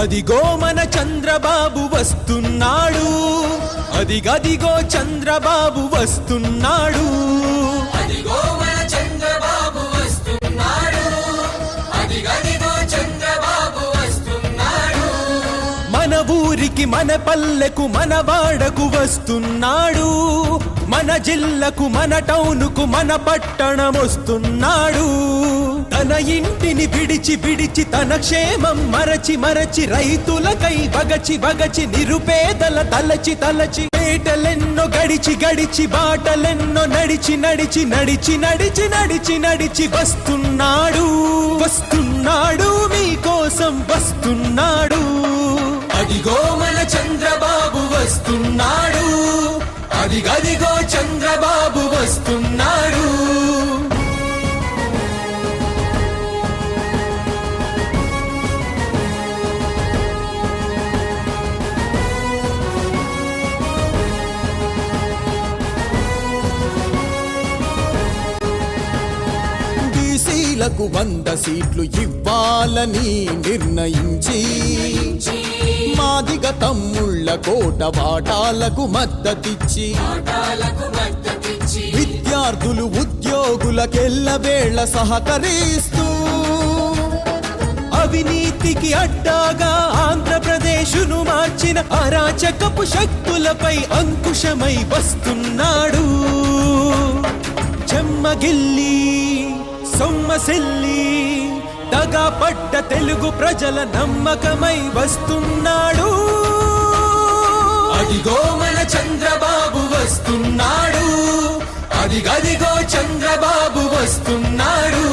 అదిగో మన చంద్రబాబు వస్తున్నాడు, అదిగదిగో చంద్రబాబు వస్తున్నాడు. అదిగో మన చంద్రబాబు వస్తున్నాడు, అదిగదిగో చంద్రబాబు వస్తున్నాడు. మన ఊరికి మన పల్లెకు మన వాడకు వస్తున్నాడు, మన జిల్లకు మన టౌనుకు మన పట్టణం వస్తున్నాడు. తన ఇంటిని విడిచి విడిచి తన క్షేమం మరచి మరచి రైతులకై వగచి వగచి నిరుపేదల తలచి తలచి పేటలెన్నో గడిచి గడిచి బాటలెన్నో నడిచి నడిచి నడిచి నడిచి నడిచి నడిచి వస్తున్నాడు వస్తున్నాడు మీకోసం వస్తున్నాడు. అదిగో మన చంద్రబాబు వస్తున్నాడు, అదిగదిగో చంద్రబాబు వస్తున్నాడు. బీసీలకు 100 సీట్లు ఇవ్వాలని నిర్ణయించి మాదిగ తమ్ముళ్ళ కోట వాటాలకు మద్దతిచ్చి విద్యార్థులు ఉద్యోగులకెల్లవేళ సహకరిస్తూ అవినీతికి అడ్డాగా ఆంధ్రప్రదేశును మార్చిన అరాచకపు శక్తులపై అంకుశమై వస్తున్నాడు. చెమ్మగిల్లి సొమ్మసిల్లి దగా పడ్డ తెలుగు ప్రజల నమ్మకమై వస్తున్నాడు. అదిగో మన చంద్రబాబు వస్తున్నాడు, అదిగదిగో చంద్రబాబు వస్తున్నాడు.